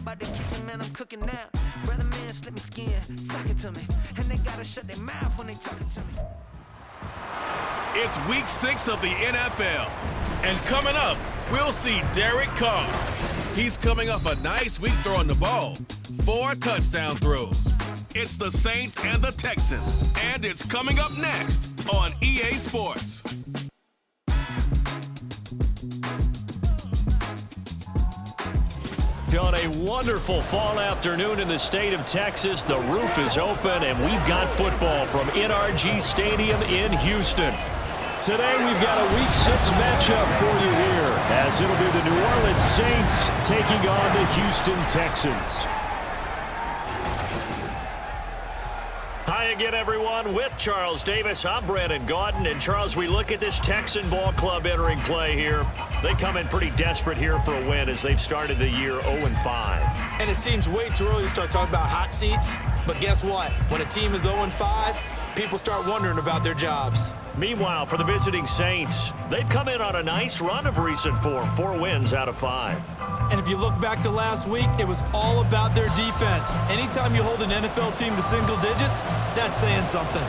about the kitchen, man, I'm cooking now. Brother, man, slip me skin, suck it to me. And they gotta shut their mouth when they talking to me. It's week 6 of the NFL. And coming up, we'll see Derek Carr. He's coming off a nice week throwing the ball. 4 touchdown throws. It's the Saints and the Texans. And it's coming up next on EA Sports. On a wonderful fall afternoon in the state of Texas, the roof is open, and we've got football from NRG Stadium in Houston. Today, we've got a Week 6 matchup for you here, as it'll be the New Orleans Saints taking on the Houston Texans. Hi again, everyone. With Charles Davis, I'm Brandon Gaudin. And, Charles, we look at this Texan ball club entering play here. They come in pretty desperate here for a win as they've started the year 0-5. And it seems way too early to start talking about hot seats. But guess what? When a team is 0-5, people start wondering about their jobs. Meanwhile, for the visiting Saints, they've come in on a nice run of recent form, 4 wins out of 5. And if you look back to last week, it was all about their defense. Anytime you hold an NFL team to single digits, that's saying something.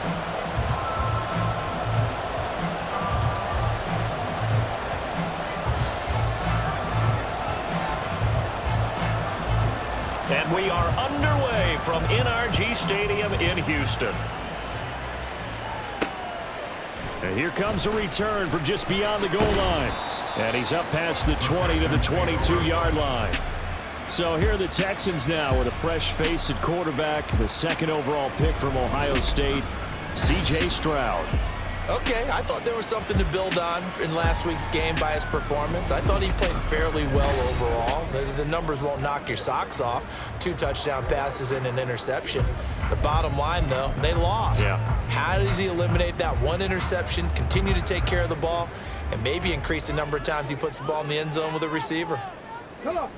And we are underway from NRG Stadium in Houston. And here comes a return from just beyond the goal line. And he's up past the 20 to the 22-yard line. So here are the Texans now with a fresh face at quarterback, the 2nd overall pick from Ohio State, C.J. Stroud. Okay, I thought there was something to build on in last week's game by his performance. I thought he played fairly well overall. The numbers won't knock your socks off. 2 touchdown passes and an interception. The bottom line, though, they lost. Yeah. How does he eliminate that 1 interception, continue to take care of the ball, and maybe increase the number of times he puts the ball in the end zone with a receiver? Come on.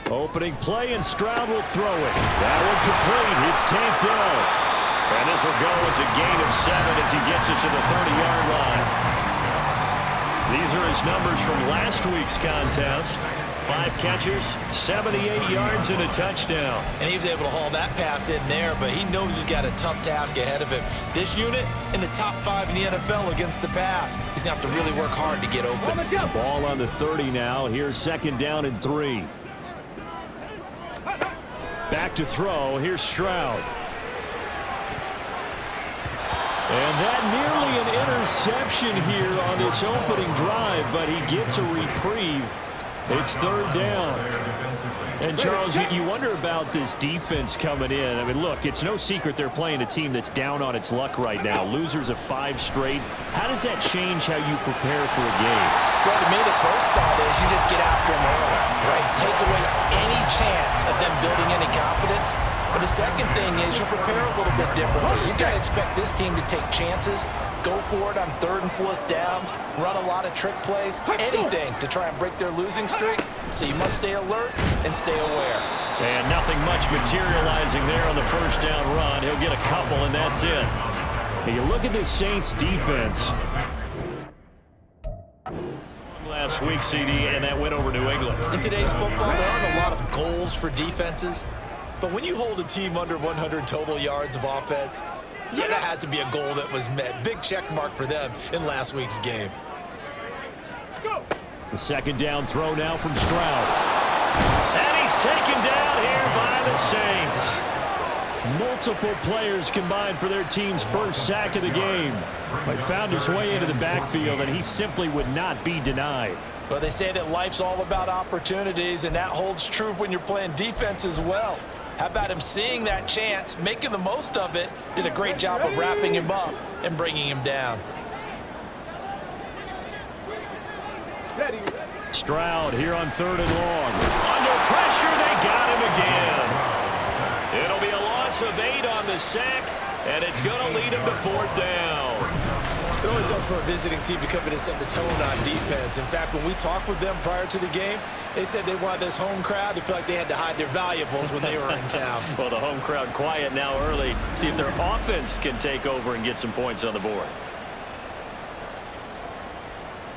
Opening play, and Stroud will throw it. That one complete. It's tanked down. And this will go as a gain of 7 as he gets it to the 30-yard line. These are his numbers from last week's contest. 5 catches, 78 yards, and a touchdown. And he was able to haul that pass in there, but he knows he's got a tough task ahead of him. This unit in the top 5 in the NFL against the pass. He's going to have to really work hard to get open. Ball on the 30 now. Here's 2nd down and 3. Back to throw. Here's Stroud. And that nearly an interception here on this opening drive, but he gets a reprieve. It's 3rd down. And, Charles, you wonder about this defense coming in. I mean, look, it's no secret they're playing a team that's down on its luck right now. Losers of 5 straight. How does that change how you prepare for a game? Well, to me, the first thought is you just get after them early, right? Take away any chance of them building any confidence. But the second thing is you prepare a little bit differently. You got to expect this team to take chances, go for it on 3rd and 4th downs, run a lot of trick plays, anything to try and break their losing streak. So you must stay alert and stay aware. And nothing much materializing there on the 1st down run. He'll get a couple, and that's it. And you look at this Saints defense. Last week, CD, and that went over New England. In today's football, there aren't a lot of goals for defenses. But when you hold a team under 100 total yards of offense, yeah, that has to be a goal that was met. Big check mark for them in last week's game. The 2nd down throw now from Stroud. And he's taken down here by the Saints. Multiple players combined for their team's 1st sack of the game. But found his way into the backfield, and he simply would not be denied. Well, they say that life's all about opportunities, and that holds true when you're playing defense as well. How about him seeing that chance, making the most of it, did a great job of wrapping him up and bringing him down. Stroud here on 3rd and long. Under pressure, they got him again. It'll be a loss of 8 on the sack, and it's going to lead him to 4th down. It always helps for a visiting team to come in and set the tone on defense. In fact, when we talked with them prior to the game, they said they wanted this home crowd to feel like they had to hide their valuables when they were in town. Well, the home crowd quiet now early. See if their offense can take over and get some points on the board.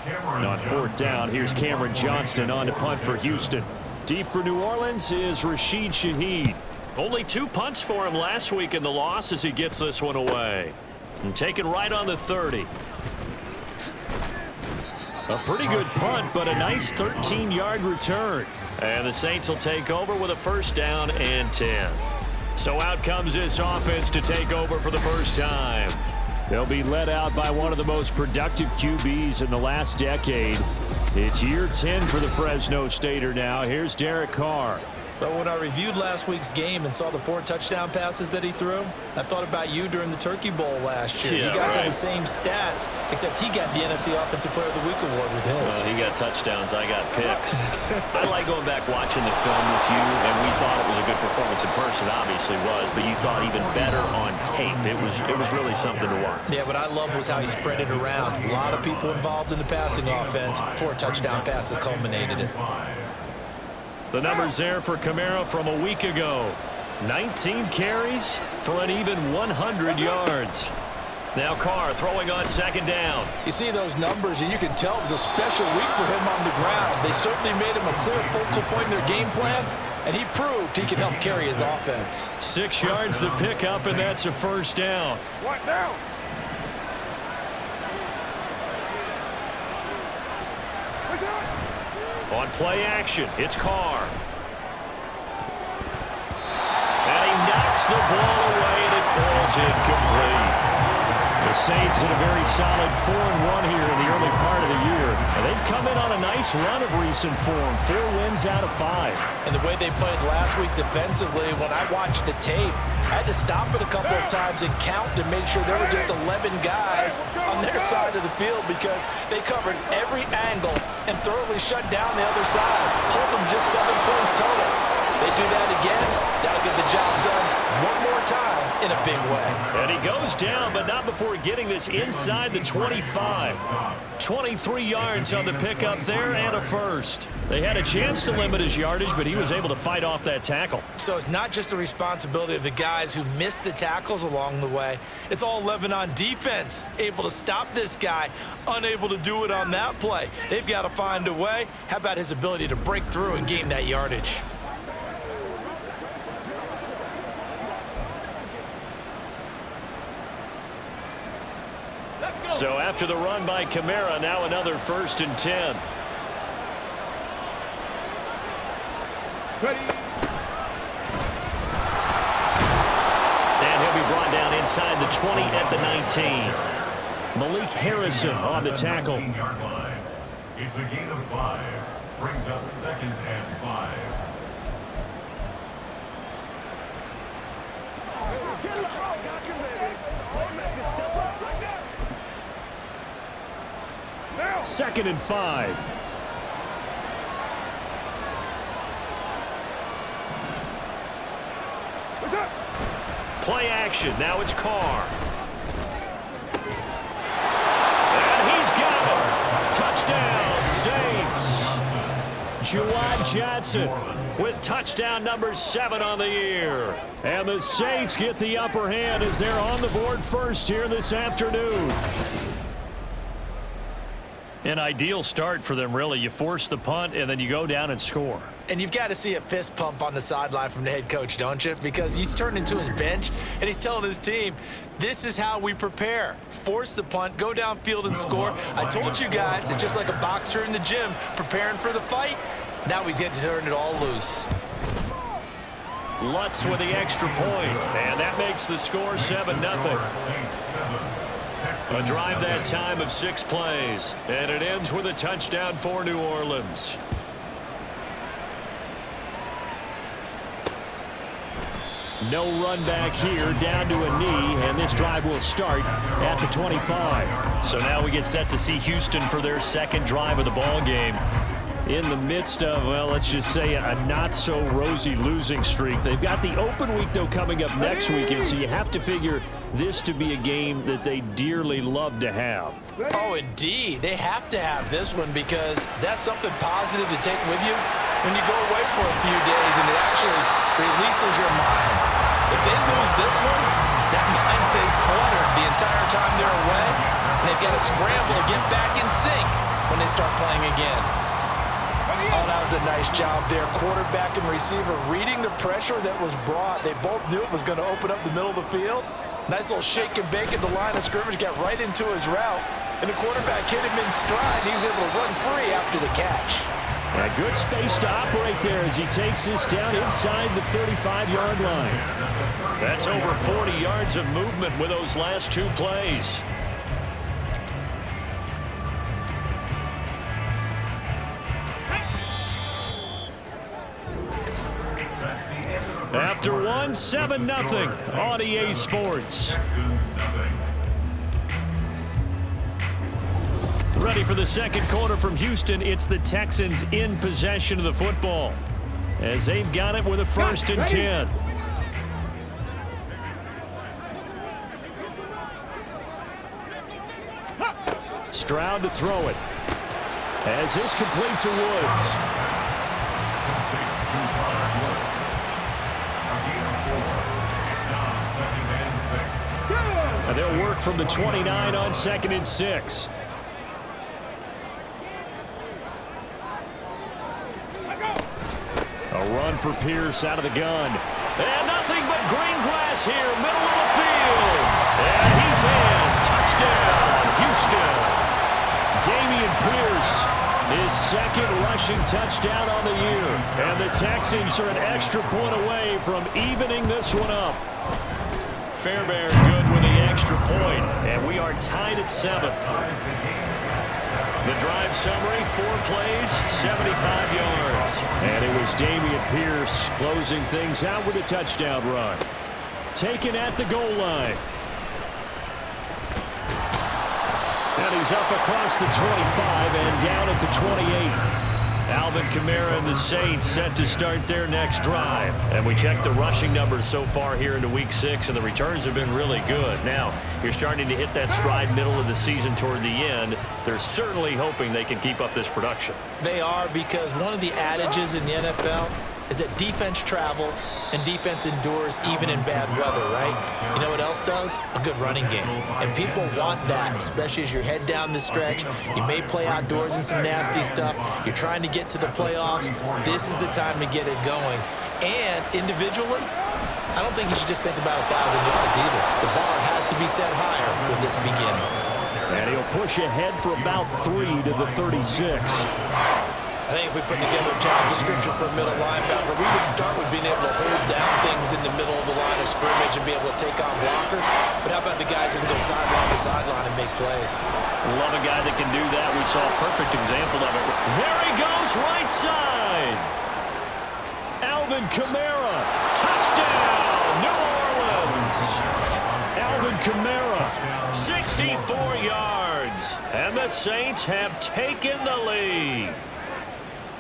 On 4th down, here's Cameron Johnston on to punt for Houston. Deep for New Orleans is Rashid Shaheed. Only 2 punts for him last week in the loss as he gets this one away. And taken right on the 30. A pretty good punt, but a nice 13-yard return. And the Saints will take over with a first down and 10. So out comes this offense to take over for the first time. They'll be led out by one of the most productive QBs in the last decade. It's year 10 for the Fresno Stater now. Here's Derek Carr. But when I reviewed last week's game and saw the 4 touchdown passes that he threw, I thought about you during the Turkey Bowl last year. Yeah, you guys right. had the same stats, except he got the NFC Offensive Player of the Week award with his. He got touchdowns. I got picks. I like going back watching the film with you, and we thought it was a good performance in person. Obviously was, but you thought even better on tape. It was really something to watch. Yeah, what I loved was how he spread it around. A lot of people involved in the passing offense. 4 touchdown passes culminated it. The numbers there for Kamara from a week ago. 19 carries for an even 100 yards. Now Carr throwing on second down. You see those numbers, and you can tell it was a special week for him on the ground. They certainly made him a clear focal point in their game plan, and he proved he can help carry his offense. 6 yards the pickup, and that's a first down. What now? On play action, it's Carr. And he knocks the ball away, and it falls incomplete. The Saints in a very solid 4-1 here in the early part of the year. And they've come in on a nice run of recent form. 4 wins out of 5. And the way they played last week defensively, when I watched the tape, I had to stop it a couple of times and count to make sure there were just 11 guys on their side of the field because they covered every angle and thoroughly shut down the other side. Hold them just 7 points total. They do that again, that'll get the job done one more time in a big way. And he goes down, but not before getting this inside the 25. 23 yards on the pickup there and a first. They had a chance to limit his yardage, but he was able to fight off that tackle. So it's not just the responsibility of the guys who missed the tackles along the way. It's all 11 on defense, able to stop this guy, unable to do it on that play. They've got to find a way. How about his ability to break through and gain that yardage? So after the run by Kamara, now another 1st and 10. And he'll be brought down inside the 20 at the 19. Malik Harrison on the tackle. It's a gain of 5. Brings up 2nd and 5. Second and 5. Play action. Now it's Carr. And he's got it. Touchdown, Saints. Juwan Johnson with touchdown number 7 on the year. And the Saints get the upper hand as they're on the board first here this afternoon. An ideal start for them, really. You force the punt, and then you go down and score. And you've got to see a fist pump on the sideline from the head coach, don't you? Because he's turned into his bench, and he's telling his team, this is how we prepare. Force the punt, go downfield and score. I told you guys, it's just like a boxer in the gym preparing for the fight. Now we get to turn it all loose. Lutz with the extra point, and that makes the score 7-0. A drive that time of 6 plays, and it ends with a touchdown for New Orleans. No run back here, down to a knee, and this drive will start at the 25. So now we get set to see Houston for their 2nd drive of the ball game. In the midst of, well, let's just say a not-so-rosy losing streak. They've got the open week, though, coming up next weekend, so you have to figure this to be a game that they dearly love to have. Oh, indeed. They have to have this one because that's something positive to take with you when you go away for a few days, and it actually releases your mind. If they lose this one, that mind stays cluttered the entire time they're away, and they've got to scramble to get back in sync when they start playing again. Oh, that was a nice job there. Quarterback and receiver reading the pressure that was brought. They both knew it was going to open up the middle of the field. Nice little shake and bake at the line of scrimmage, got right into his route. And the quarterback hit him in stride, and he was able to run free after the catch. A good space to operate there as he takes this down inside the 35-yard line. That's over 40 yards of movement with those last two plays. After one, 7-0 on EA Sports. Ready for the second quarter from Houston. It's the Texans in possession of the football as they've got it with a 1st and 10. Stroud to throw it. As this complete to Woods. And they'll work from the 29 on 2nd and 6. A run for Pierce out of the gun. And nothing but green grass here, middle of the field. And he's in. Touchdown, Houston. Damian Pierce, his 2nd rushing touchdown on the year. And the Texans are an extra point away from evening this one up. Fairbairn good with the extra point, and we are tied at 7. The drive summary, 4 plays, 75 yards. And it was Damian Pierce closing things out with a touchdown run. Taken at the goal line. And he's up across the 25 and down at the 28. Alvin Kamara and the Saints set to start their next drive. And we checked the rushing numbers so far here into Week 6, and the returns have been really good. Now, you're starting to hit that stride middle of the season toward the end. They're certainly hoping they can keep up this production. They are, because one of the adages in the NFL is that defense travels and defense endures even in bad weather, right? You know what else does? A good running game. And people want that, especially as you're head down the stretch. You may play outdoors in some nasty stuff. You're trying to get to the playoffs. This is the time to get it going. And individually, I don't think you should just think about 1,000 yards either. The bar has to be set higher with this beginning. And he'll push ahead for about 3 to the 36. I think if we put together a job description for a middle linebacker, we would start with being able to hold down things in the middle of the line of scrimmage and be able to take on blockers. But how about the guys who can go sideline to sideline and make plays? Love a guy that can do that. We saw a perfect example of it. There he goes, right side. Alvin Kamara, touchdown, New Orleans. Alvin Kamara, 64 yards. And the Saints have taken the lead.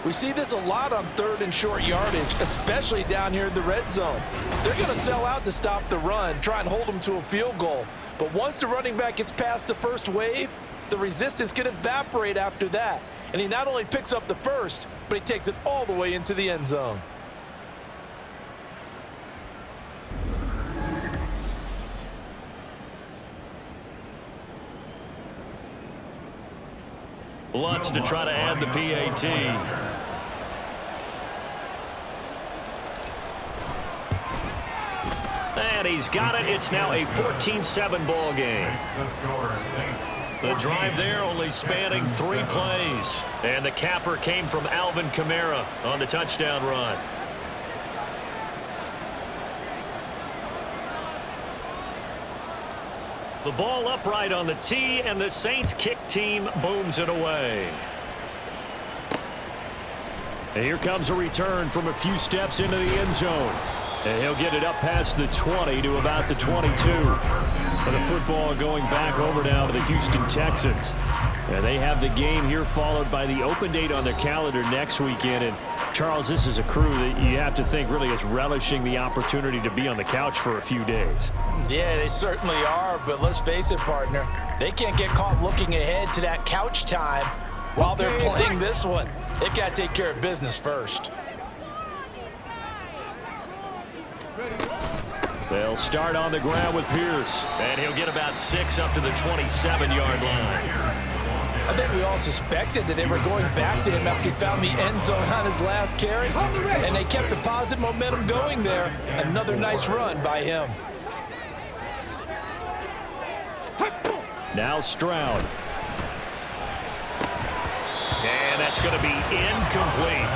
We see this a lot on 3rd and short yardage, especially down here in the red zone. They're going to sell out to stop the run, try and hold them to a field goal. But once the running back gets past the first wave, the resistance can evaporate after that. And he not only picks up the first, but he takes it all the way into the end zone. Lutz to try to add the PAT. And he's got it. It's now a 14-7 ball game. The drive there only spanning 3 plays. And the capper came from Alvin Kamara on the touchdown run. The ball upright on the tee, and the Saints kick team booms it away. And here comes a return from a few steps into the end zone. And he'll get it up past the 20 to about the 22. And the football going back over now to the Houston Texans. And they have the game here followed by the open date on their calendar next weekend. And Charles, this is a crew that you have to think really is relishing the opportunity to be on the couch for a few days. Yeah, they certainly are, but let's face it, partner. They can't get caught looking ahead to that couch time while they're playing this one. They've got to take care of business first. They'll start on the ground with Pierce. And he'll get about 6 up to the 27-yard line. I think we all suspected that they were going back to him after he found the end zone on his last carry, and they kept the positive momentum going there. Another nice run by him. Now Stroud. And that's going to be incomplete.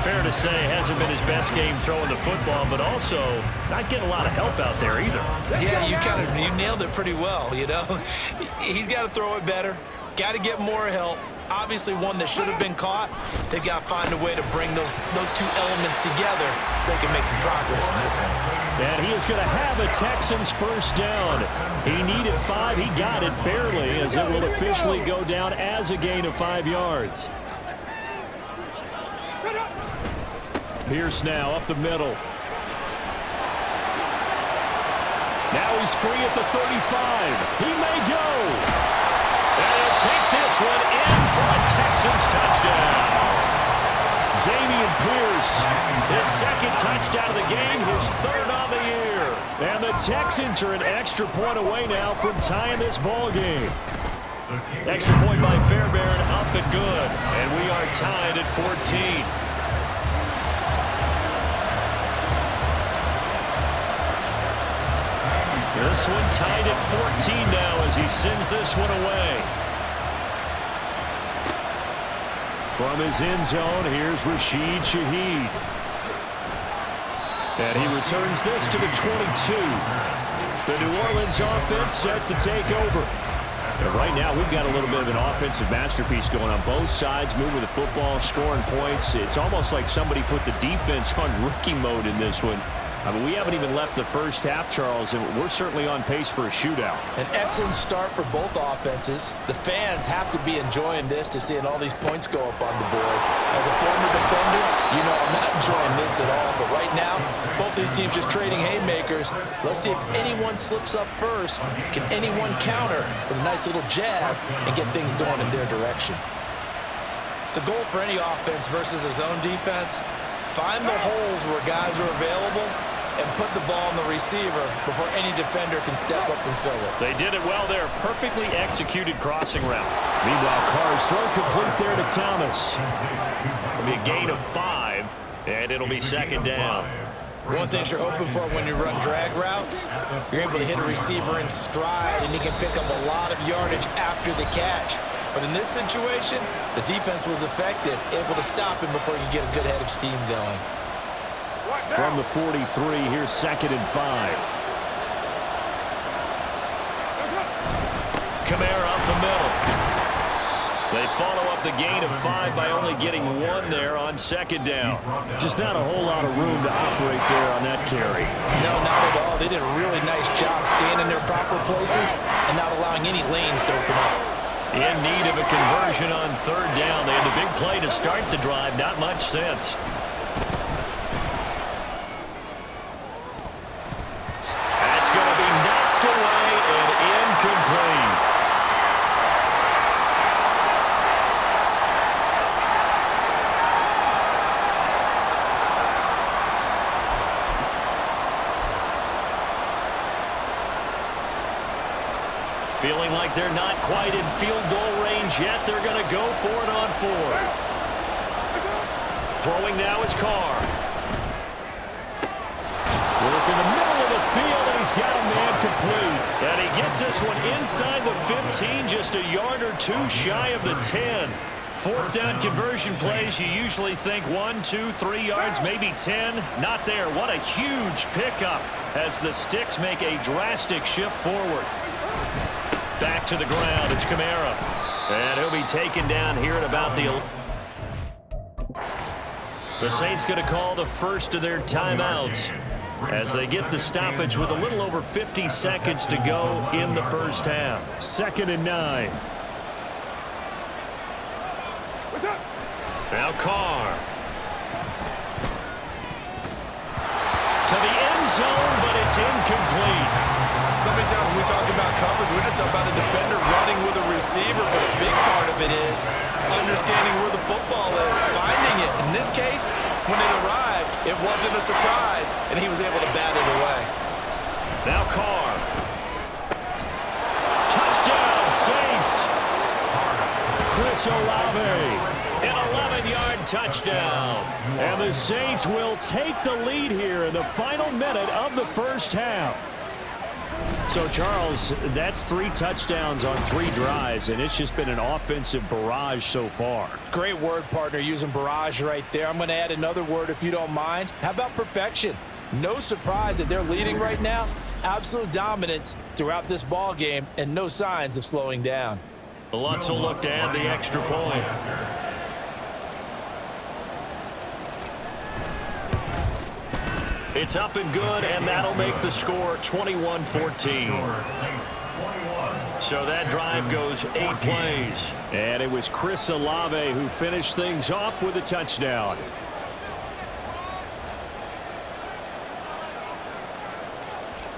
Fair to say, hasn't been his best game throwing the football, but also not getting a lot of help out there either. Yeah, you nailed it pretty well, you know. He's got to throw it better, got to get more help. Obviously one that should have been caught. They've got to find a way to bring those two elements together so they can make some progress in this one. And he is going to have a Texans first down. He needed 5. He got it barely, as it will officially go down as a gain of 5 yards. Pierce now up the middle. Now he's free at the 35. He may go. And he'll take this one in for a Texans touchdown. Dameon Pierce, his second touchdown of the game, his third on the year. And the Texans are an extra point away now from tying this ball game. Extra point by Fairbairn, up and good. And we are tied at 14. This one tied at 14 now as he sends this one away. From his end zone, here's Rashid Shaheed. And he returns this to the 22. The New Orleans offense set to take over. And right now, we've got a little bit of an offensive masterpiece going on both sides, moving the football, scoring points. It's almost like somebody put the defense on rookie mode in this one. I mean, we haven't even left the first half, Charles, and we're certainly on pace for a shootout. An excellent start for both offenses. The fans have to be enjoying this to seeing all these points go up on the board. As a former defender, you know I'm not enjoying this at all. But right now, both these teams just trading haymakers. Let's see if anyone slips up first. Can anyone counter with a nice little jab and get things going in their direction? The goal for any offense versus a zone defense, find the holes where guys are available and put the ball on the receiver before any defender can step up and fill it. They did it well there. Perfectly executed crossing route. Meanwhile, Carr's throw complete there to Thomas. It'll be a gain of 5, and it'll be second down. One thing you're hoping for when you run drag routes, you're able to hit a receiver in stride, and he can pick up a lot of yardage after the catch. But in this situation, the defense was effective, able to stop him before you get a good head of steam going. From the 43, here's 2nd and 5. Kamara up the middle. They follow up the gain of 5 by only getting 1 there on 2nd down. Just not a whole lot of room to operate there on that carry. No, not at all. They did a really nice job staying in their proper places and not allowing any lanes to open up. In need of a conversion on 3rd down. They had the big play to start the drive. Not much sense. That's going to be knocked away and incomplete. Feeling like they're not quite in field goal range yet. They're going to go for it on 4th. Throwing now is Carr. Work in the middle of the field, and he's got a man complete. And he gets this one inside the 15, just a yard or 2 shy of the 10. 4th down conversion plays, you usually think 1, 2, 3 yards, maybe 10. Not there. What a huge pickup as the Sticks make a drastic shift forward. Back to the ground, it's Kamara. And he'll be taken down here at about the... The Saints going to call the first of their timeouts as they get the stoppage with a little over 50 seconds to go in the first half. 2nd and 9. Now Carr. To the end zone, but it's incomplete. So many times when we talk about coverage, we're just about a defender running with a receiver, but a big part of it is understanding where the football is, finding it. In this case, when it arrived, it wasn't a surprise, and he was able to bat it away. Now Carr. Touchdown, Saints. Chris Olave. An 11-yard touchdown. And the Saints will take the lead here in the final minute of the first half. So, Charles, that's 3 touchdowns on 3 drives, and it's just been an offensive barrage so far. Great word, partner, using barrage right there. I'm going to add another word if you don't mind. How about perfection? No surprise that they're leading right now. Absolute dominance throughout this ball game and no signs of slowing down. Lutz will look to add the extra point. It's up and good, and that'll make the score 21-14. So that drive goes 8 plays. And it was Chris Olave who finished things off with a touchdown.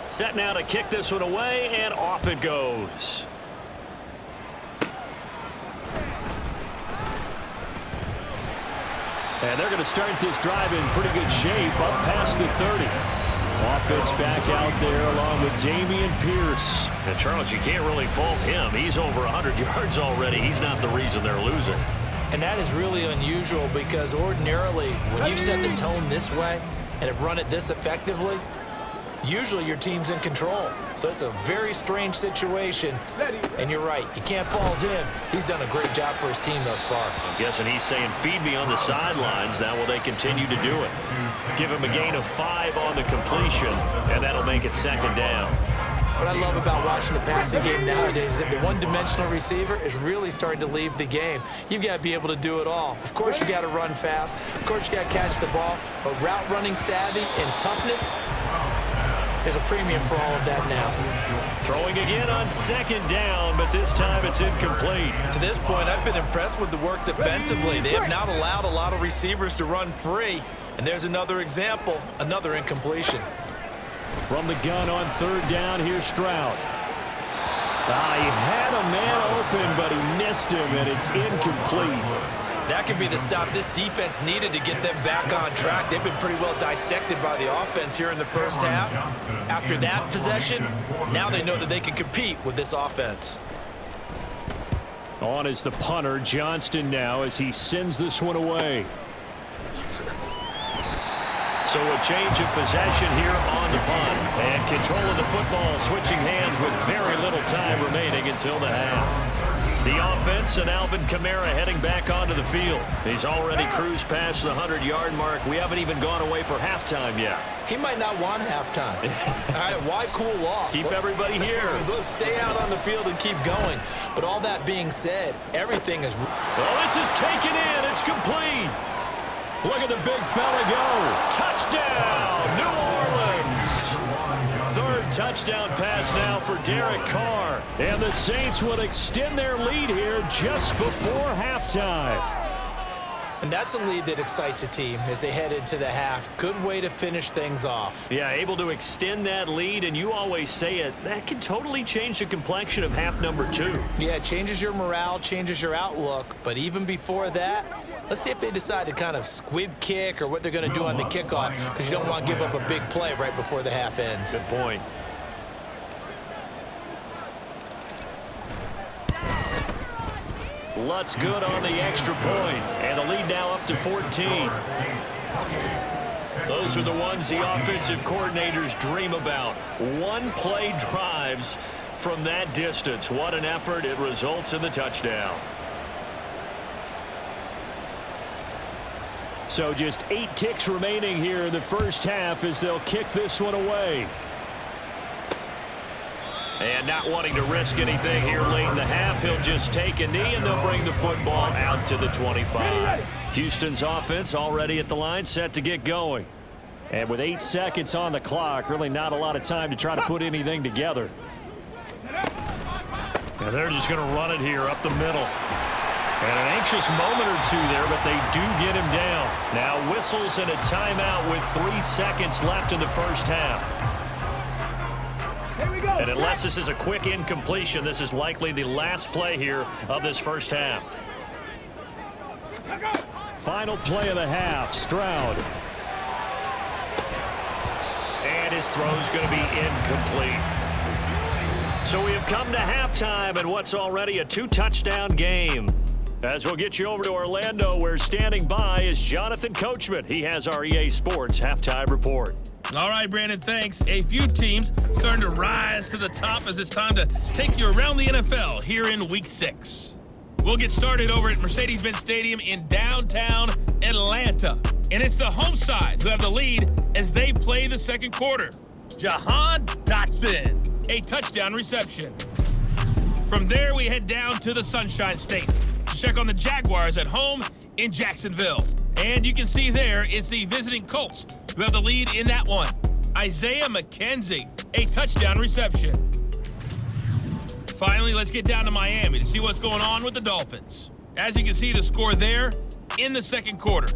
Set now to kick this one away, and off it goes. And they're going to start this drive in pretty good shape, up past the 30. Offense back out there along with Dameon Pierce. And, Charles, you can't really fault him. He's over 100 yards already. He's not the reason they're losing. And that is really unusual because ordinarily when you set the tone this way and have run it this effectively, usually your team's in control. So it's a very strange situation. And you're right, you can't fault him. He's done a great job for his team thus far. I'm guessing he's saying, feed me on the sidelines. Now will they continue to do it? Give him a gain of 5 on the completion, and that'll make it 2nd down. What I love about watching the passing game nowadays is that the one-dimensional receiver is really starting to leave the game. You've got to be able to do it all. Of course, you got to run fast. Of course, you got to catch the ball. But route running savvy and toughness, there's a premium for all of that now. Throwing again on 2nd down, but this time it's incomplete. To this point, I've been impressed with the work defensively. They have not allowed a lot of receivers to run free. And there's another example, another incompletion. From the gun on 3rd down, here's Stroud. He had a man open, but he missed him, and it's incomplete. That could be the stop this defense needed to get them back on track. They've been pretty well dissected by the offense here in the first half. After that possession, now they know that they can compete with this offense. On is the punter, Johnston, now as he sends this one away. So a change of possession here on the punt. And control of the football, switching hands with very little time remaining until the half. The offense and Alvin Kamara heading back onto the field. He's already cruised past the 100-yard mark. We haven't even gone away for halftime yet. He might not want halftime. All right, why cool off? Keep everybody here. Let's stay out on the field and keep going. But all that being said, everything is... Well, this is taken in. It's complete. Look at the big fella go. Touchdown, New Orleans. 3rd touchdown pass now for Derek Carr. And the Saints will extend their lead here just before halftime. And that's a lead that excites a team as they head into the half. Good way to finish things off. Yeah, able to extend that lead, and you always say it, that can totally change the complexion of half number 2. Yeah, it changes your morale, changes your outlook. But even before that, let's see if they decide to kind of squib kick or what they're going to do on the kickoff, because you don't want to give up a big play right before the half ends. Good point. Lutz good on the extra point, and the lead now up to 14. Those are the ones the offensive coordinators dream about. One-play drives from that distance. What an effort. It results in the touchdown. So just 8 ticks remaining here in the first half as they'll kick this one away. And not wanting to risk anything here late in the half, he'll just take a knee, and they'll bring the football out to the 25. Houston's offense already at the line, set to get going. And with 8 seconds on the clock, really not a lot of time to try to put anything together. And they're just going to run it here up the middle. And an anxious moment or two there, but they do get him down. Now whistles and a timeout with 3 seconds left in the first half. And unless this is a quick incompletion, this is likely the last play here of this first half. Final play of the half, Stroud. And his throw's going to be incomplete. So we have come to halftime and what's already a 2-touchdown game. As we'll get you over to Orlando, where standing by is Jonathan Coachman. He has our EA Sports halftime report. All right, Brandon, thanks. A few teams starting to rise to the top as it's time to take you around the NFL here in Week 6. We'll get started over at Mercedes-Benz Stadium in downtown Atlanta. And it's the home side who have the lead as they play the second quarter. Jahan Dotson, a touchdown reception. From there, we head down to the Sunshine State to check on the Jaguars at home in Jacksonville. And you can see there is the visiting Colts who have the lead in that one. Isaiah McKenzie, a touchdown reception. Finally, let's get down to Miami to see what's going on with the Dolphins. As you can see, the score there in the second quarter.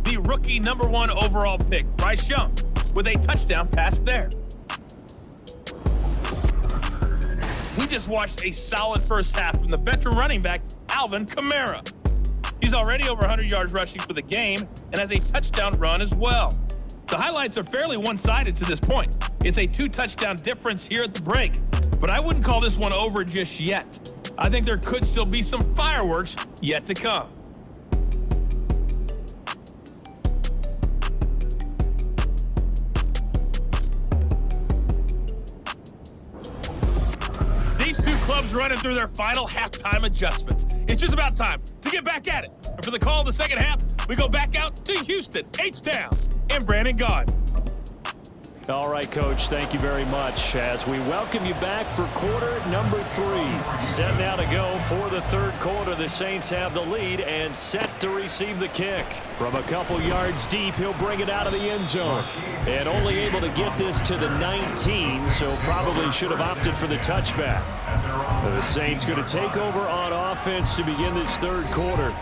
The rookie #1 overall pick, Bryce Young, with a touchdown pass there. We just watched a solid first half from the veteran running back, Alvin Kamara. He's already over 100 yards rushing for the game and has a touchdown run as well. The highlights are fairly one-sided to this point. It's a 2-touchdown difference here at the break, but I wouldn't call this one over just yet. I think there could still be some fireworks yet to come. Clubs running through their final halftime adjustments. It's just about time to get back at it. And for the call of the second half, we go back out to Houston, H-Town, and Brandon Gaudin. All right, Coach, thank you very much as we welcome you back for quarter #3. Set now to go for the third quarter. The Saints have the lead and set to receive the kick. From a couple yards deep, he'll bring it out of the end zone. And only able to get this to the 19, so probably should have opted for the touchback. The Saints going to take over on offense to begin this third quarter.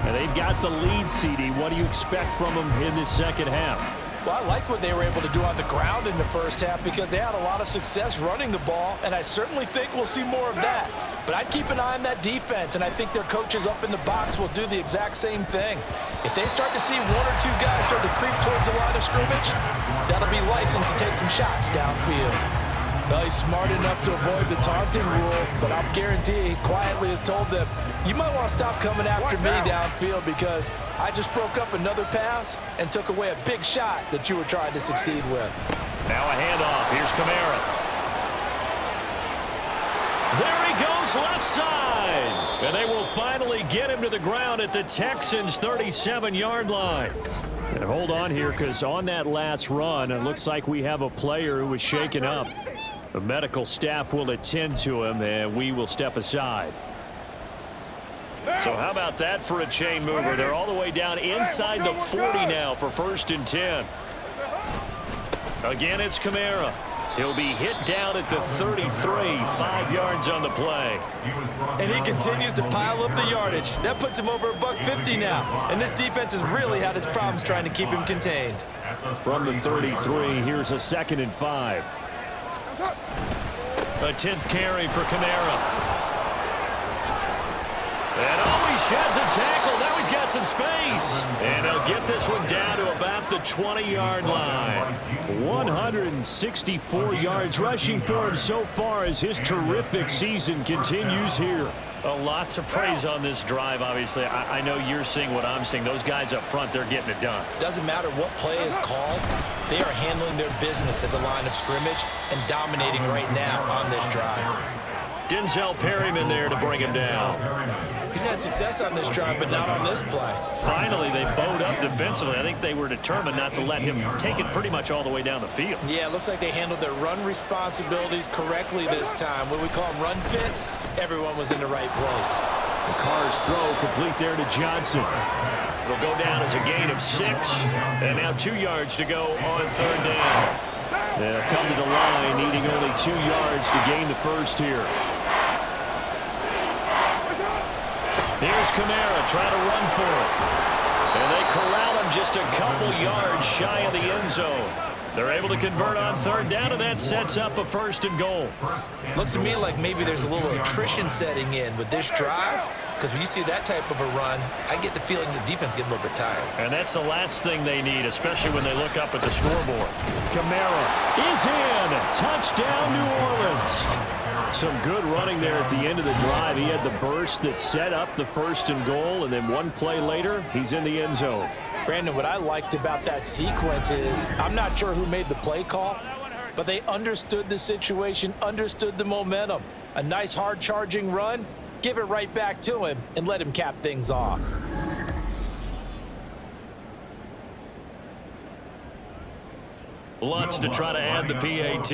And they've got the lead, CD. What do you expect from them in this second half? Well, I like what they were able to do on the ground in the first half because they had a lot of success running the ball, and I certainly think we'll see more of that. But I'd keep an eye on that defense, and I think their coaches up in the box will do the exact same thing. If they start to see 1 or 2 guys start to creep towards the line of scrimmage, that'll be license to take some shots downfield. Well, he's smart enough to avoid the taunting rule, but I'll guarantee he quietly has told them, you might want to stop coming after me downfield because I just broke up another pass and took away a big shot that you were trying to succeed with. Now a handoff. Here's Kamara. There he goes left side. And they will finally get him to the ground at the Texans' 37-yard line. And hold on here because on that last run, it looks like we have a player who was shaken up. The medical staff will attend to him, and we will step aside. So how about that for a chain mover? They're all the way down inside the 40 now for 1st and 10. Again, it's Kamara. He'll be hit down at the 33, 5 yards on the play. And he continues to pile up the yardage. That puts him over $150 now. And this defense has really had its problems trying to keep him contained. From the 33, here's a 2nd and 5. A 10th carry for Kamara. And he sheds a tackle. Now he's got some space. And he'll get this one down to about the 20-yard line. 164 yards rushing for him so far as his terrific season continues here. A lot to praise on this drive, obviously. I know you're seeing what I'm seeing. Those guys up front, they're getting it done. Doesn't matter what play is called. They are handling their business at the line of scrimmage and dominating right now on this drive. Denzel Perryman there to bring him down. He's had success on this drive, but not on this play. Finally, they bowed up defensively. I think they were determined not to let him take it pretty much all the way down the field. Yeah, it looks like they handled their run responsibilities correctly this time. What we call them run fits, everyone was in the right place. The Carr's throw complete there to Johnson. It'll go down as a gain of 6, and now 2 yards to go on 3rd down. They'll come to the line, needing only 2 yards to gain the first here. Here's Kamara trying to run for it. And they corral him just a couple yards shy of the end zone. They're able to convert on 3rd down, and that sets up a 1st and goal. Looks to me like maybe there's a little attrition setting in with this drive, because when you see that type of a run, I get the feeling the defense getting a little bit tired. And that's the last thing they need, especially when they look up at the scoreboard. Kamara is in. Touchdown, New Orleans. Some good running there at the end of the drive. He had the burst that set up the 1st and goal, and then one play later, he's in the end zone. Brandon, what I liked about that sequence is I'm not sure who made the play call, but they understood the situation, understood the momentum. A nice hard-charging run, give it right back to him, and let him cap things off. Lutz to try to add the PAT.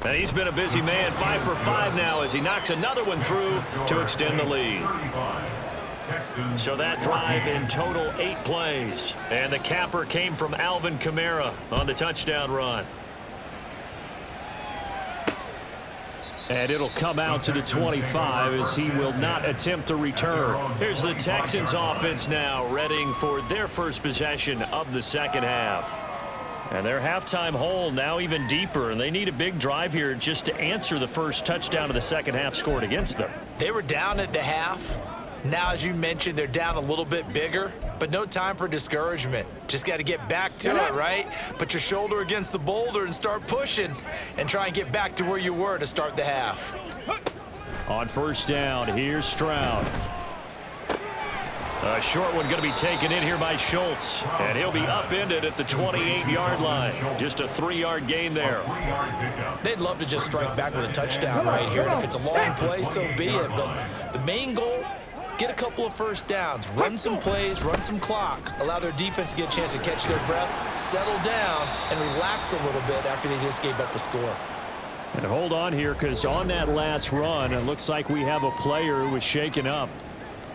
And he's been a busy man, 5 for 5 now as he knocks another one through to extend the lead. So that drive in total 8 plays. And the capper came from Alvin Kamara on the touchdown run. And it'll come out to the 25 as he will not attempt to return. Here's the Texans offense now, readying for their first possession of the second half. And their halftime hole now even deeper, and they need a big drive here just to answer the first touchdown of the second half scored against them. They were down at the half. Now, as you mentioned, they're down a little bit bigger, but no time for discouragement. Just got to get back to it, right? Put your shoulder against the boulder and start pushing and try and get back to where you were to start the half. On first down, here's Stroud. A short one going to be taken in here by Schultz, and he'll be upended at the 28-yard line. Just a 3-yard gain there. They'd love to just strike back with a touchdown right here, and if it's a long play, so be it. But the main goal, get a couple of first downs, run some plays, run some clock, allow their defense to get a chance to catch their breath, settle down, and relax a little bit after they just gave up a score. And hold on here, because on that last run, it looks like we have a player who was shaken up.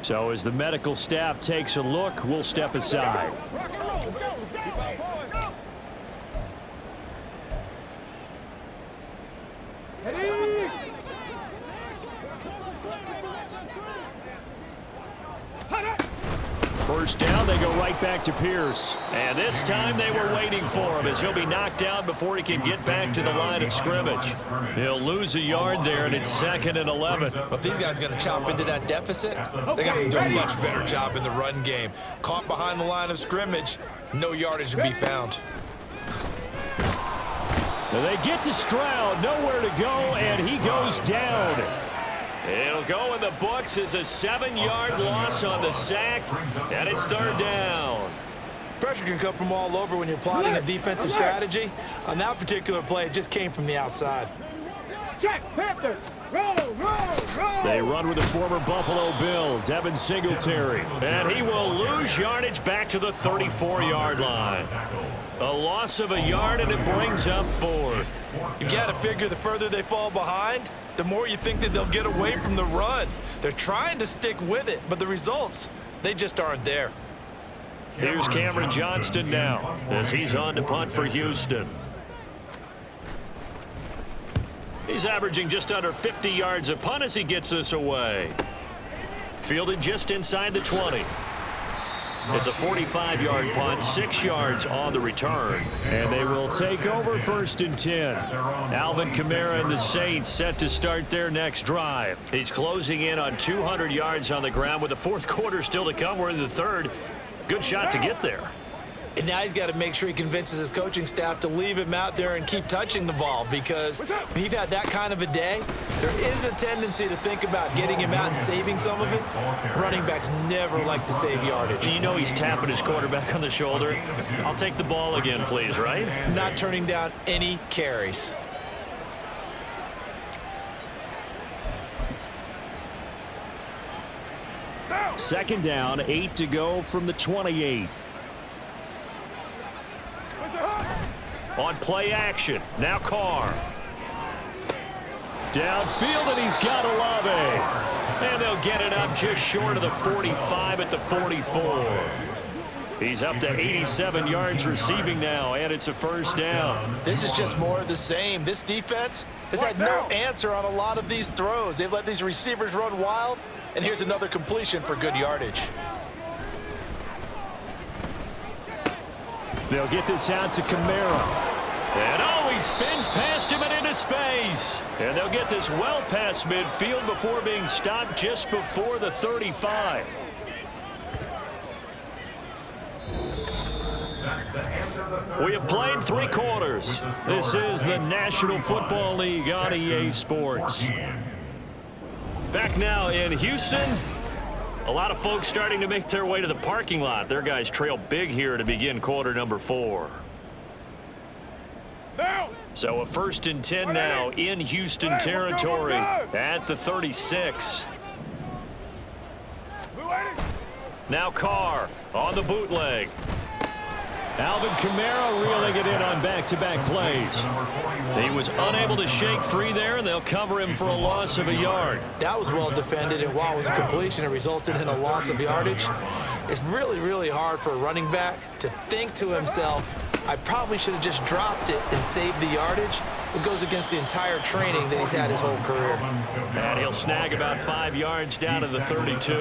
So as the medical staff takes a look, we'll step aside. Let's go. First down, they go right back to Pierce. And this time they were waiting for him as he'll be knocked down before he can get back to the line of scrimmage. He'll lose a yard there, and it's 2nd and 11. If these guys are going to chop into that deficit, they got to do a much better job in the run game. Caught behind the line of scrimmage, no yardage to be found. Now they get to Stroud, nowhere to go, and he goes down. It'll go in the books as a 7-yard loss on the sack, and it's 3rd down. Pressure can come from all over when you're plotting a defensive strategy. On that particular play, it just came from the outside. Check, Panther. Roll. They run with the former Buffalo Bill, Devin Singletary. And he will lose yardage back to the 34-yard line. A loss of a yard, and it brings up 4th. You've got to figure the further they fall behind, the more you think that they'll get away from the run. They're trying to stick with it, but the results, they just aren't there. Here's Cameron Johnston now as he's on to punt for Houston. He's averaging just under 50 yards a punt as he gets this away. Fielded just inside the 20. It's a 45-yard punt, 6 yards on the return. And they will take over 1st and 10. Alvin Kamara and the Saints set to start their next drive. He's closing in on 200 yards on the ground with the 4th quarter still to come. We're in the 3rd. Good shot to get there. And now he's got to make sure he convinces his coaching staff to leave him out there and keep touching the ball, because when you've had that kind of a day, there is a tendency to think about getting him out and saving some of it. Running backs never like to save yardage. You know he's tapping his quarterback on the shoulder. I'll take the ball again, please, right? Not turning down any carries. Second down, 8 to go from the 28. On play action, now Carr. Downfield, and he's got Olave. And they'll get it up just short of the 45 at the 44. He's up to 87 yards receiving now, and it's a 1st down. This is just more of the same. This defense has had no answer on a lot of these throws. They've let these receivers run wild, and here's another completion for good yardage. They'll get this out to Kamara. And he spins past him and into space. And they'll get this well past midfield before being stopped just before the 35. We have played 3 quarters. This is the National Football League on EA Sports. Back now in Houston. A lot of folks starting to make their way to the parking lot. Their guys trail big here to begin quarter number 4. So a 1st and 10 now in Houston territory at the 36. Now Carr on the bootleg. Alvin Kamara reeling it in on back-to-back plays. He was unable to shake free there, and they'll cover him for a loss of a yard. That was well defended, and while it was a completion, it resulted in a loss of yardage. It's really, really hard for a running back to think to himself, I probably should have just dropped it and saved the yardage. It goes against the entire training that he's had his whole career. And he'll snag about 5 yards down to the 32.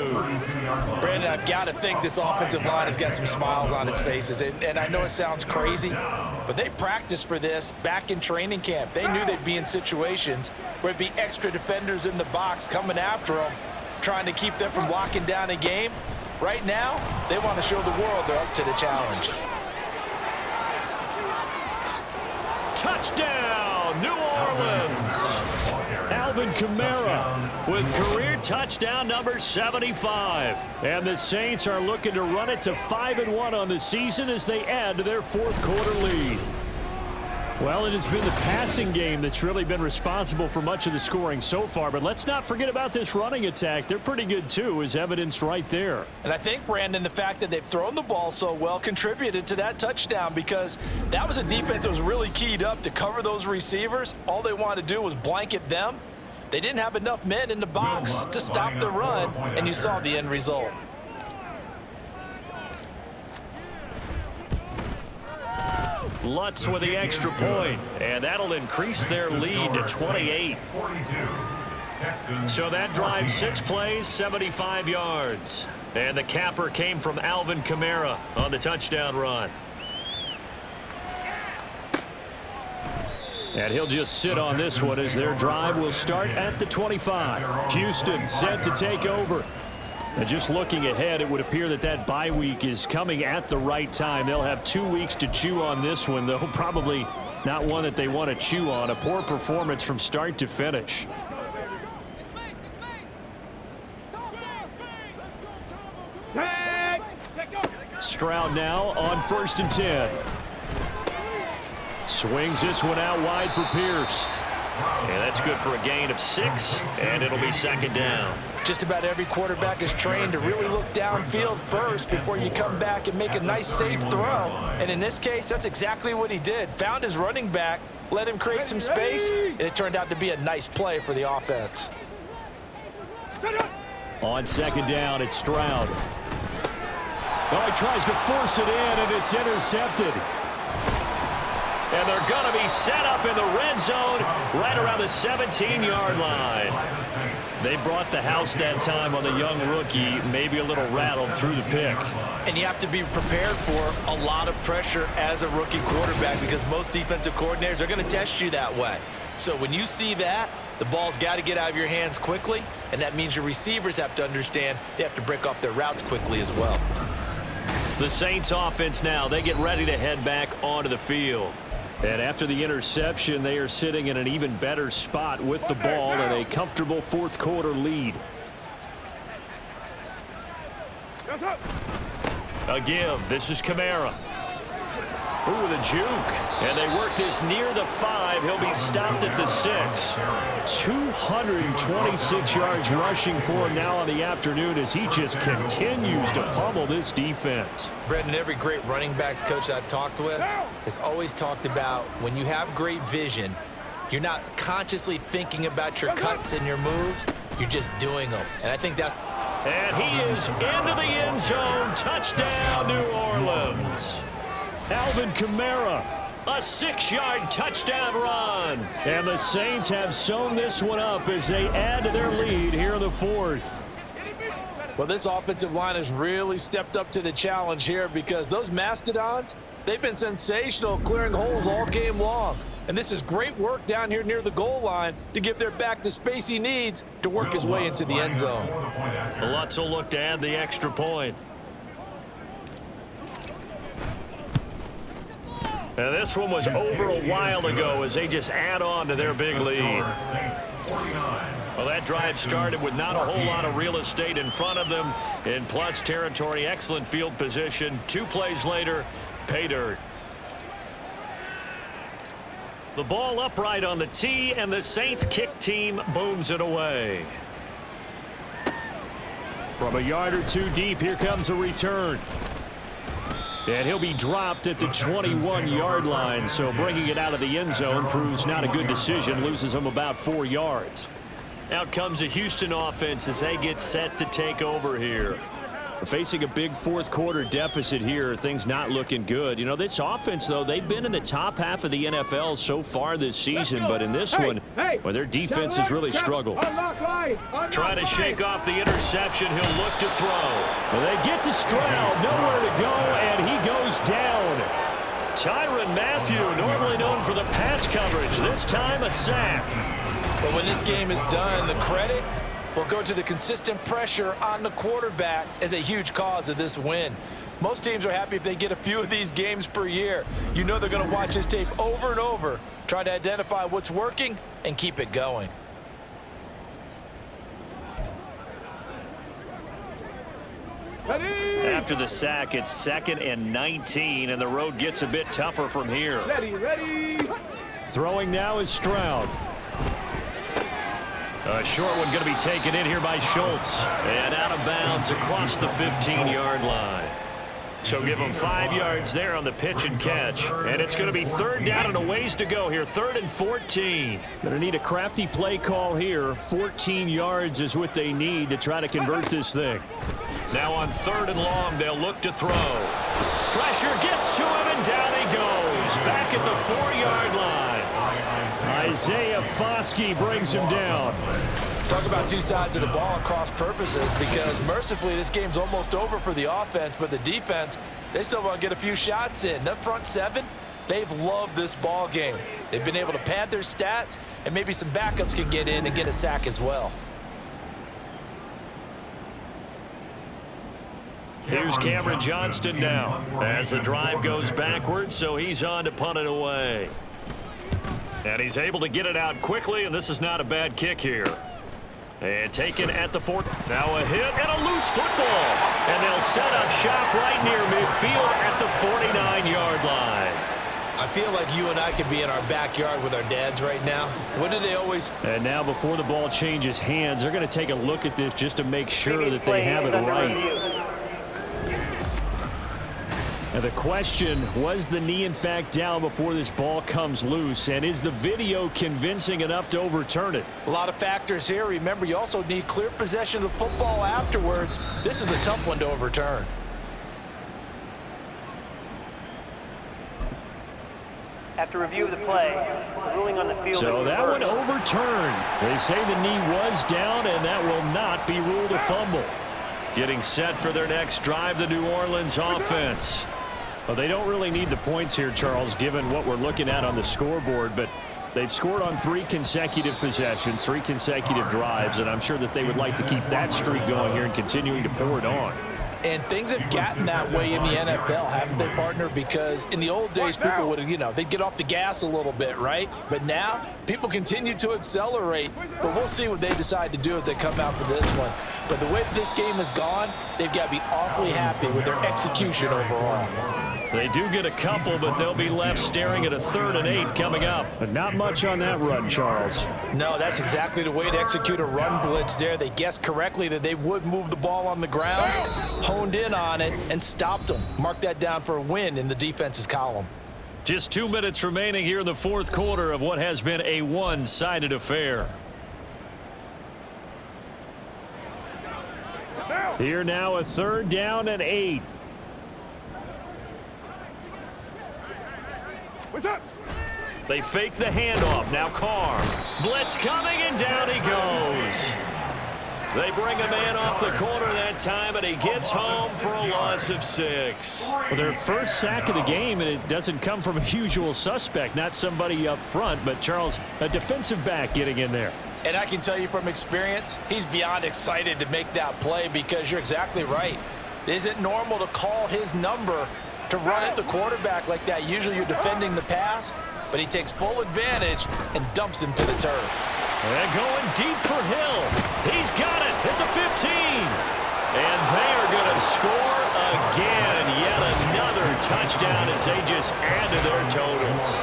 Brandon, I've got to think this offensive line has got some smiles on its faces. And I know it sounds crazy, but they practiced for this back in training camp. They knew they'd be in situations where it'd be extra defenders in the box coming after them, trying to keep them from locking down a game. Right now, they want to show the world they're up to the challenge. Touchdown, New Orleans. Alvin Kamara with career touchdown number 75. And the Saints are looking to run it to 5-1 on the season as they add to their 4th quarter lead. Well, it has been the passing game that's really been responsible for much of the scoring so far. But let's not forget about this running attack. They're pretty good, too, as evidenced right there. And I think, Brandon, the fact that they've thrown the ball so well contributed to that touchdown, because that was a defense that was really keyed up to cover those receivers. All they wanted to do was blanket them. They didn't have enough men in the box to stop the run, and you saw the end result. Lutz with the extra point, and that'll increase their lead to 28. So that drive 6 plays, 75 yards. And the capper came from Alvin Kamara on the touchdown run. And he'll just sit on this one as their drive will start at the 25. Houston set to take over. And just looking ahead, it would appear that that bye week is coming at the right time. They'll have 2 weeks to chew on this one, though probably not one that they want to chew on. A poor performance from start to finish. Stroud now on 1st and 10. Swings this one out wide for Pierce. And that's good for a gain of 6, and it'll be 2nd down. Just about every quarterback is trained to really look downfield first before you come back and make a nice, safe throw. And in this case, that's exactly what he did. Found his running back, let him create some space, and it turned out to be a nice play for the offense. On 2nd down, it's Stroud. Oh, he tries to force it in, and it's intercepted. And they're going to be set up in the red zone right around the 17-yard line. They brought the house that time on the young rookie, maybe a little rattled through the pick. And you have to be prepared for a lot of pressure as a rookie quarterback, because most defensive coordinators are going to test you that way. So when you see that, the ball's got to get out of your hands quickly, and that means your receivers have to understand they have to break off their routes quickly as well. The Saints offense now, they get ready to head back onto the field. And after the interception, they are sitting in an even better spot with the ball and a comfortable 4th quarter lead. A give. This is Kamara. Ooh, the juke. And they work this near the 5. He'll be stopped at the 6. 226 yards rushing for him now on the afternoon as he just continues to pummel this defense. Brendan, every great running backs coach I've talked with has always talked about when you have great vision, you're not consciously thinking about your cuts and your moves, you're just doing them. And I think that. And he is into the end zone. Touchdown, New Orleans. Alvin Kamara, a 6-yard touchdown run. And the Saints have sewn this one up as they add to their lead here in the 4th. Well, this offensive line has really stepped up to the challenge here, because those Mastodons, they've been sensational clearing holes all game long. And this is great work down here near the goal line to give their back the space he needs to work his way into the end zone. Lutz will look to add the extra point. And this one was over a while ago as they just add on to their big lead. Well, that drive started with not a whole lot of real estate in front of them in plus territory. Excellent field position. 2 plays later, pay dirt. The ball upright on the tee, and the Saints kick team booms it away. From a yard or 2 deep, here comes a return. And he'll be dropped at the 21-yard line, so bringing it out of the end zone proves not a good decision, loses him about 4 yards. Out comes a Houston offense as they get set to take over here. Facing a big fourth-quarter deficit here, things not looking good. You know, this offense, though, they've been in the top half of the NFL so far this season, but in this one, well, their defense has really struggled. Trying to shake off the interception, he'll look to throw. Well, they get to Stroud, nowhere to go, and he goes down. Tyrann Mathieu, normally known for the pass coverage, this time a sack. But when this game is done, the credit will go to the consistent pressure on the quarterback as a huge cause of this win. Most teams are happy if they get a few of these games per year. You know they're going to watch this tape over and over, try to identify what's working and keep it going. After the sack, it's 2nd and 19, and the road gets a bit tougher from here. Ready. Throwing now is Stroud. A short one going to be taken in here by Schultz. And out of bounds across the 15-yard line. So give them 5 yards there on the pitch and catch. And it's going to be 3rd down and a ways to go here. 3rd and 14. Going to need a crafty play call here. 14 yards is what they need to try to convert this thing. Now on 3rd and long, they'll look to throw. Pressure gets to him, and down he goes. Back at the 4-yard line. Isaiah Foskey brings him down. Talk about 2 sides of the ball at cross purposes, because mercifully this game's almost over for the offense, but the defense, they still want to get a few shots in. That front 7, they've loved this ball game. They've been able to pad their stats, and maybe some backups can get in and get a sack as well. Here's Cameron Johnston now as the drive goes backwards, so he's on to punt it away. And he's able to get it out quickly, and this is not a bad kick here. And taken at the 4. Now a hit and a loose football. And they'll set up shop right near midfield at the 49-yard line. I feel like you and I could be in our backyard with our dads right now. What do they always... And now before the ball changes hands, they're going to take a look at this just to make sure that they have it right. And the question, was the knee in fact down before this ball comes loose? And is the video convincing enough to overturn it? A lot of factors here. Remember, you also need clear possession of the football afterwards. This is a tough one to overturn. After review of the play, the ruling on the field. So that one overturned. They say the knee was down, and that will not be ruled a fumble. Getting set for their next drive, the New Orleans offense. Well, they don't really need the points here, Charles, given what we're looking at on the scoreboard, but they've scored on 3 consecutive possessions, 3 consecutive drives, and I'm sure that they would like to keep that streak going here and continuing to pour it on. And things have gotten that way in the NFL, haven't they, partner? Because in the old days, people would, they'd get off the gas a little bit, right? But now, people continue to accelerate. But we'll see what they decide to do as they come out for this one. But the way that this game has gone, they've got to be awfully happy with their execution overall. They do get a couple, but they'll be left staring at a 3rd and 8 coming up. But not much on that run, Charles. No, that's exactly the way to execute a run blitz there. They guessed correctly that they would move the ball on the ground, honed in on it, and stopped them. Mark that down for a win in the defense's column. Just 2 minutes remaining here in the 4th quarter of what has been a one-sided affair. Here now a 3rd down and 8. What's up? They fake the handoff. Now Carr. Blitz coming, and down he goes. They bring a man off the corner that time, and he gets home for a loss of 6. Well, their first sack of the game, and it doesn't come from a usual suspect, not somebody up front, but Charles, a defensive back getting in there. And I can tell you from experience, he's beyond excited to make that play, because you're exactly right. It isn't normal to call his number to run at the quarterback like that. Usually you're defending the pass, but he takes full advantage and dumps him to the turf. And going deep for Hill. He's got it at the 15. And they are going to score again. Yet another touchdown as they just add to their totals.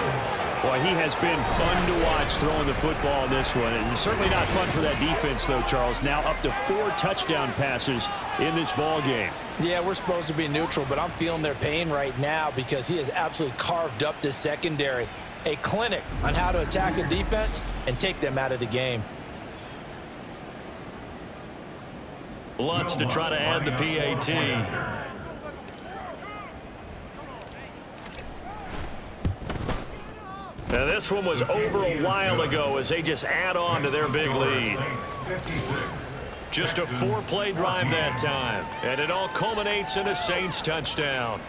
Boy, he has been fun to watch throwing the football in this one. It's certainly not fun for that defense, though, Charles. Now up to 4 touchdown passes in this ball game. Yeah, we're supposed to be neutral, but I'm feeling their pain right now because he has absolutely carved up this secondary. A clinic on how to attack a defense and take them out of the game. Lutz to try to add the PAT. Now this one was over a while ago as they just add on to their big lead. Just a 4-play drive that time, and it all culminates in a Saints touchdown.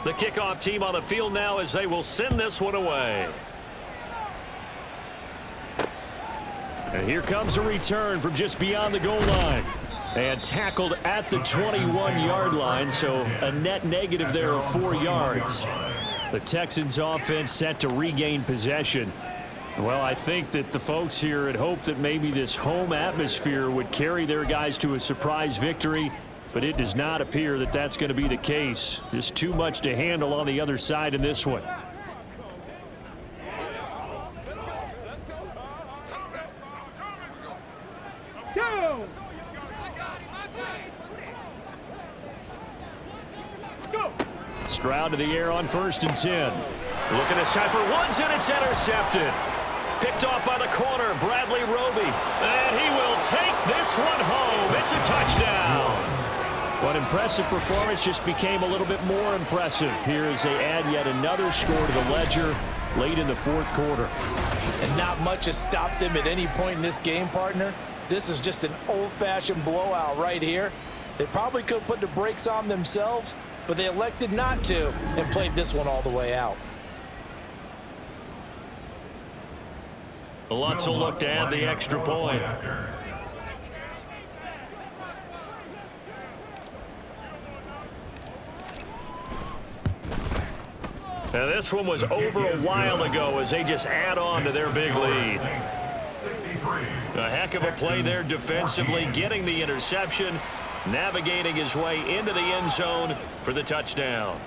The kickoff team on the field now as they will send this one away. And here comes a return from just beyond the goal line. And tackled at the 21-yard line, so a net negative there of 4 yards. The Texans offense set to regain possession. Well, I think that the folks here had hoped that maybe this home atmosphere would carry their guys to a surprise victory, but it does not appear that that's going to be the case. There's too much to handle on the other side in this one. Go! Stroud to the air on 1st and 10. Looking this time for Woods, and it's intercepted. Picked off by the corner, Bradley Roby. And he will take this one home. It's a touchdown. What impressive performance just became a little bit more impressive here as they add yet another score to the ledger late in the 4th quarter. And not much has stopped them at any point in this game, partner. This is just an old-fashioned blowout right here. They probably could have put the brakes on themselves, but they elected not to and played this one all the way out. Lutz will look to add the extra point. Now this one was over a while ago as they just add on to their big lead. A heck of a play there defensively, getting the interception, navigating his way into the end zone for the touchdown.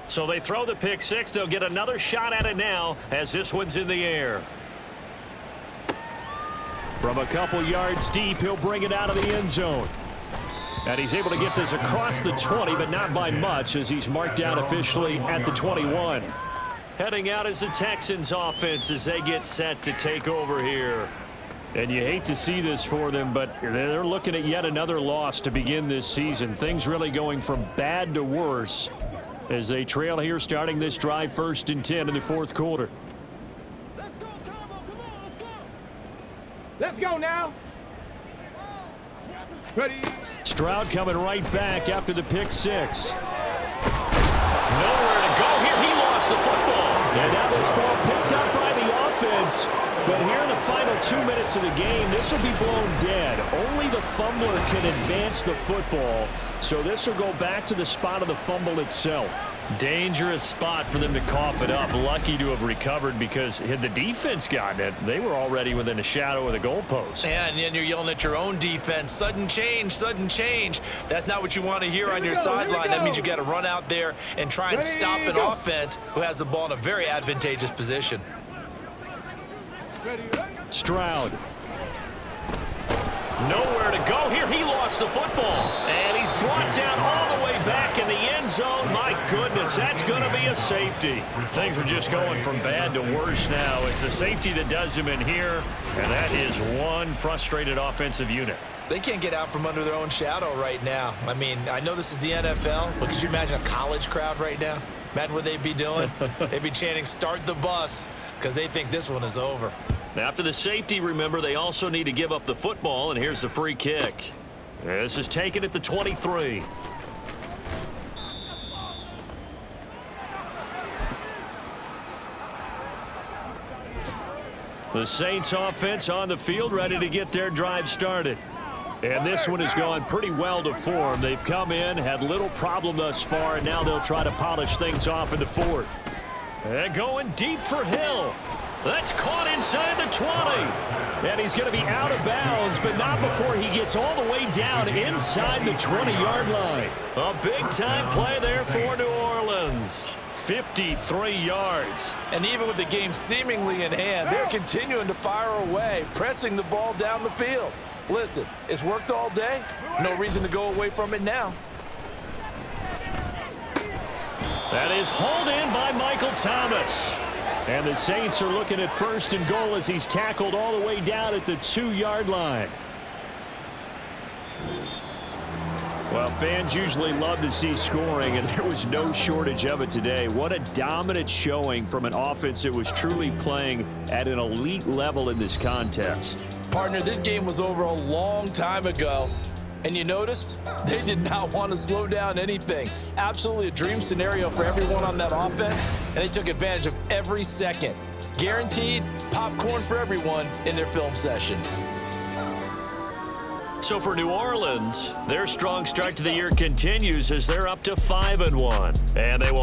So they throw the pick six. They'll get another shot at it now as this one's in the air. From a couple yards deep, he'll bring it out of the end zone. And he's able to get this across the 20, but not by much as he's marked out officially at the 21. Heading out is the Texans offense as they get set to take over here. And you hate to see this for them, but they're looking at yet another loss to begin this season. Things really going from bad to worse as they trail here, starting this drive 1st and 10 in the 4th quarter. Let's go, Combo. Come on, let's go. Let's go now. Ready. Stroud coming right back after the pick six. Nowhere to go here. He lost the football. And now this ball picked up by the offense. But here in the final 2 minutes of the game, this will be blown dead. Only the fumbler can advance the football. So this will go back to the spot of the fumble itself. Dangerous spot for them to cough it up. Lucky to have recovered because had the defense gotten it, they were already within a shadow of the goalpost. Yeah, and then you're yelling at your own defense. Sudden change, sudden change. That's not what you want to hear on your sideline. That means you got to run out there and try and stop an offense who has the ball in a very advantageous position. Nowhere to go here. He lost the football. And he's brought down all the way back in the end zone. My goodness, that's going to be a safety. Things are just going from bad to worse now. It's a safety that does him in here, and that is one frustrated offensive unit. They can't get out from under their own shadow right now. I mean, I know this is the NFL, but could you imagine a college crowd right now? Imagine what they'd be doing. They'd be chanting, "Start the bus," because they think this one is over. After the safety, remember, they also need to give up the football, and here's the free kick. This is taken at the 23. The Saints offense on the field, ready to get their drive started. And this one has gone pretty well to form. They've come in, had little problem thus far, and now they'll try to polish things off in the fourth. And going deep for Hill. That's caught inside the 20. And he's going to be out of bounds, but not before he gets all the way down inside the 20-yard line. A big-time play there for New Orleans. 53 yards. And even with the game seemingly in hand, they're continuing to fire away, pressing the ball down the field. Listen, it's worked all day. No reason to go away from it now. That is hauled in by Michael Thomas. And the Saints are looking at 1st and goal as he's tackled all the way down at the 2-yard line. Well, fans usually love to see scoring, and there was no shortage of it today. What a dominant showing from an offense that was truly playing at an elite level in this contest. Partner, this game was over a long time ago. And you noticed they did not want to slow down anything. Absolutely a dream scenario for everyone on that offense, and they took advantage of every second. Guaranteed popcorn for everyone in their film session. So for New Orleans, their strong start to the year continues as they're up to 5-1. And they will